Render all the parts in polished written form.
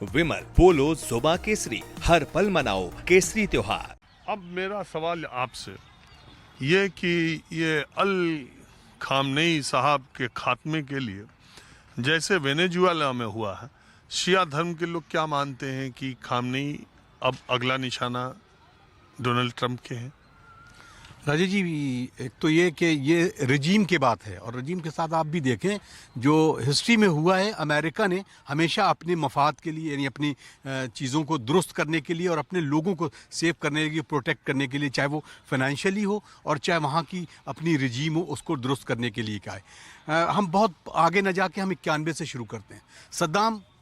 विमल पोलो जुबा केसरी, हर पल मनाओ केसरी त्योहार। अब मेरा सवाल आपसे ये कि ये अल खामनेई साहब के खात्मे के लिए जैसे वेनेजुएला में हुआ है, शिया धर्म के लोग क्या मानते हैं कि खामनेई अब अगला निशाना डोनाल्ड ट्रंप के हैं? राजेश जी, एक तो ये कि ये रजीम की बात है, और रजीम के साथ आप भी देखें जो हिस्ट्री में हुआ है, अमेरिका ने हमेशा अपने मफाद के लिए, यानी अपनी चीज़ों को दुरुस्त करने के लिए और अपने लोगों को सेव करने के लिए, प्रोटेक्ट करने के लिए, चाहे वो फाइनेंशियली हो और चाहे वहाँ की अपनी रजीम हो, उसको दुरुस्त करने के लिए क्या है। हम बहुत आगे न जाके हम 91 से शुरू करते हैं।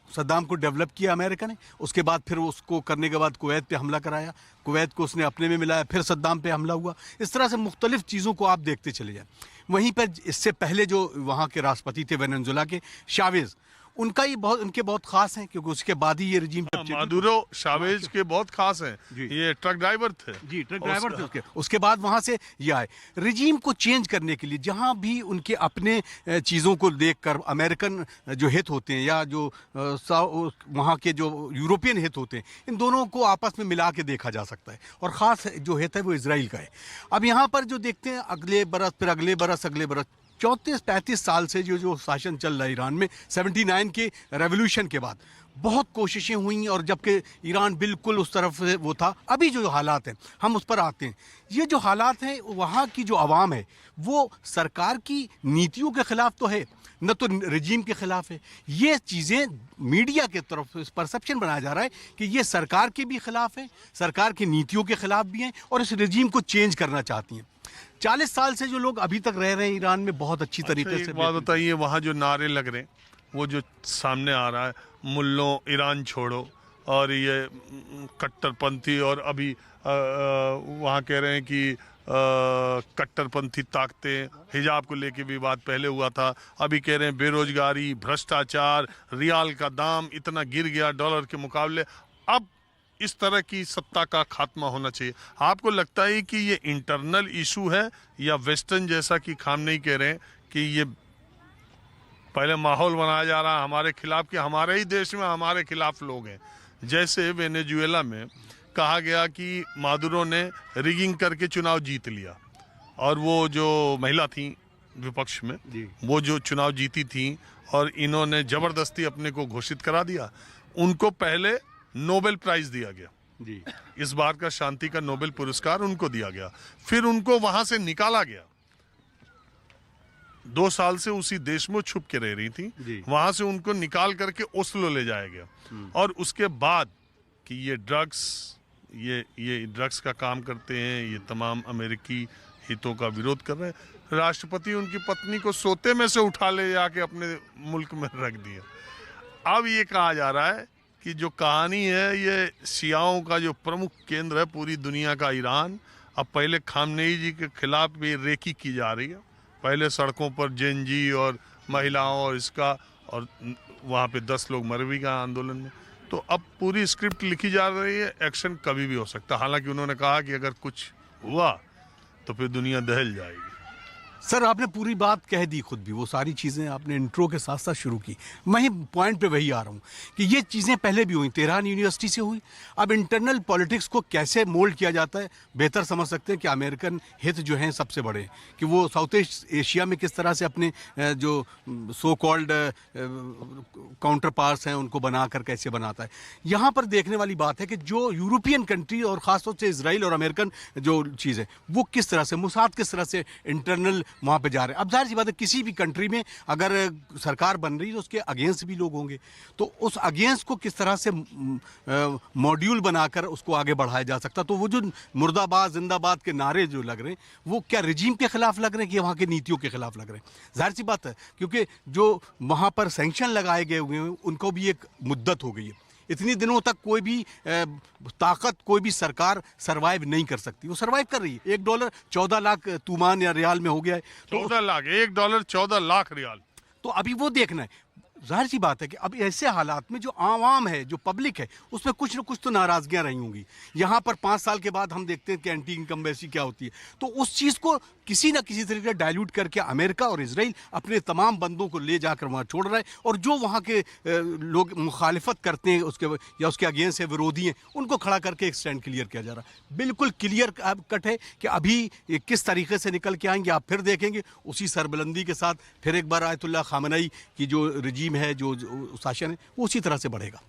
सद्दाम को डेवलप किया अमेरिका ने, उसके बाद फिर उसको करने के बाद कुवैत पे हमला कराया, कुवैत को उसने अपने में मिलाया, फिर सद्दाम पे हमला हुआ। इस तरह से मुख्तलिफ चीज़ों को आप देखते चले जाएं। वहीं पर इससे पहले जो वहाँ के राष्ट्रपति थे वेनेजुएला के, शावेज, उनके बहुत खास हैं, क्योंकि उसके बाद ही ये रजीम मादुरो शावेज के बहुत खास हैं। ये ट्रक ड्राइवर थे। जी, ट्रक ड्राइवर थे। उसके बाद वहाँ से ये आए रजीम को चेंज करने के लिए, जहाँ भी उनके अपने चीज़ों को देखकर अमेरिकन जो हित होते हैं या जो वहाँ के जो यूरोपियन हित होते हैं, इन दोनों को आपस में मिला के देखा जा सकता है, और ख़ास जो हित है वो इजराइल का है। अब यहाँ पर जो देखते हैं अगले बरस, फिर अगले बरस 34-35 साल से जो शासन चल रहा है ईरान में, 79 के रेवोल्यूशन के बाद बहुत कोशिशें हुई, और जबकि ईरान बिल्कुल उस तरफ से वो था। अभी जो हालात हैं, हम उस पर आते हैं। ये जो हालात हैं, वहाँ की जो आवाम है वो सरकार की नीतियों के ख़िलाफ़ तो है, न तो रजीम के ख़िलाफ़ है। ये चीज़ें मीडिया के तरफ इस परसेप्शन बनाया जा रहा है कि ये सरकार के भी ख़िलाफ़ है, सरकार की नीतियों के ख़िलाफ़ भी हैं, और इस रजीम को चेंज करना चाहती हैं। 40 साल से जो लोग अभी तक रह रहे हैं ईरान में, बहुत अच्छी तरीके से। बात बताइए, वहाँ जो नारे लग रहे हैं, वो जो सामने आ रहा है, मुल्लों ईरान छोड़ो, और ये कट्टरपंथी, और अभी वहाँ कह रहे हैं कि कट्टरपंथी ताकतें, हिजाब को लेके विवाद पहले हुआ था, अभी कह रहे हैं बेरोजगारी, भ्रष्टाचार, रियाल का दाम इतना गिर गया डॉलर के मुकाबले। अब इस तरह की सत्ता का खात्मा होना चाहिए। आपको लगता है कि ये इंटरनल इशू है, या वेस्टर्न जैसा कि खामनेई कह रहे हैं कि ये पहले माहौल बनाया जा रहा है हमारे खिलाफ, कि हमारे ही देश में हमारे खिलाफ लोग हैं? जैसे वेनेजुएला में कहा गया कि मादुरो ने रिगिंग करके चुनाव जीत लिया, और वो जो महिला थी विपक्ष में, वो जो चुनाव जीती थी, और इन्होंने जबरदस्ती अपने को घोषित करा दिया। उनको पहले नोबेल प्राइज दिया गया जी, इस बार का शांति का नोबेल पुरस्कार उनको दिया गया। फिर उनको वहां से निकाला गया। 2 साल से उसी देश में छुप के रह रही थी, वहां से उनको निकाल करके ओस्लो ले जाया गया। और उसके बाद कि ये ड्रग्स का काम करते हैं, ये तमाम अमेरिकी हितों का विरोध कर रहे हैं, राष्ट्रपति उनकी पत्नी को सोते में से उठा ले जाके अपने मुल्क में रख दिया। अब ये कहा जा रहा है कि जो कहानी है, ये शियाओं का जो प्रमुख केंद्र है पूरी दुनिया का ईरान, अब पहले खामनेई जी के खिलाफ भी रेकी की जा रही है। पहले सड़कों पर जेनजी और महिलाओं और इसका, और वहाँ पे 10 लोग मर भी गए आंदोलन में। तो अब पूरी स्क्रिप्ट लिखी जा रही है, एक्शन कभी भी हो सकता है। हालांकि उन्होंने कहा कि अगर कुछ हुआ तो फिर दुनिया दहल जाएगी। सर, आपने पूरी बात कह दी, खुद भी वो सारी चीज़ें आपने इंट्रो के साथ साथ शुरू की। मैं ही पॉइंट पे वही आ रहा हूँ कि ये चीज़ें पहले भी हुई, तेहरान यूनिवर्सिटी से हुई। अब इंटरनल पॉलिटिक्स को कैसे मोल्ड किया जाता है, बेहतर समझ सकते हैं कि अमेरिकन हित जो हैं सबसे बड़े हैं, कि वो साउथ ईस्ट एशिया में किस तरह से अपने जो सो कॉल्ड काउंटर पार्ट्स हैं उनको बनाकर कैसे बनाता है। यहाँ पर देखने वाली बात है कि जो यूरोपियन कंट्री और ख़ासतौर से इसराइल और अमेरिकन जो चीज़ है, वो किस तरह से मुसाद किस तरह से इंटरनल वहाँ पे जा रहे हैं। अब जाहिर सी बात है, किसी भी कंट्री में अगर सरकार बन रही है तो उसके अगेंस्ट भी लोग होंगे, तो उस अगेंस्ट को किस तरह से मॉड्यूल बनाकर उसको आगे बढ़ाया जा सकता। तो वो जो मुर्दाबाद जिंदाबाद के नारे जो लग रहे हैं, वो क्या रजीम के खिलाफ लग रहे हैं कि वहाँ की नीतियों के खिलाफ लग रहे हैं? जाहिर सी बात है, क्योंकि जो वहाँ पर सैंक्शन लगाए गए हुए हैं उनको भी एक मुद्दत हो गई है। इतनी दिनों तक कोई भी ताकत, कोई भी सरकार सरवाइव नहीं कर सकती। वो सरवाइव कर रही है। $1 14 लाख तूमान या रियाल में हो गया है। $14 लाख, $1 14 लाख रियाल। तो अभी वो देखना है। जाहिर सी बात है कि अब ऐसे हालात में जो आवाम है, जो पब्लिक है, उसमें कुछ न कुछ तो नाराजगियां रही होंगी। यहाँ पर 5 साल के बाद हम देखते हैं कि एंटी इनकम्बेंसी क्या होती है, तो उस चीज़ को किसी न किसी तरीके डाइल्यूट करके अमेरिका और इजराइल अपने तमाम बंदों को ले जाकर वहाँ छोड़ रहा है, और जो वहाँ के लोग मुखालिफत करते हैं उसके या उसके अगेंस्ट है, विरोधी हैं, उनको खड़ा करके एक स्टैंड क्लियर किया जा रहा है। बिल्कुल क्लियर कट है कि अभी ये किस तरीके से निकल के आएंगे आप फिर देखेंगे, उसी सरबुलंदी के साथ फिर एक बार आयतुल्लाह खामनई की जो रजीम है, जो शासन है, वो उसी तरह से बढ़ेगा।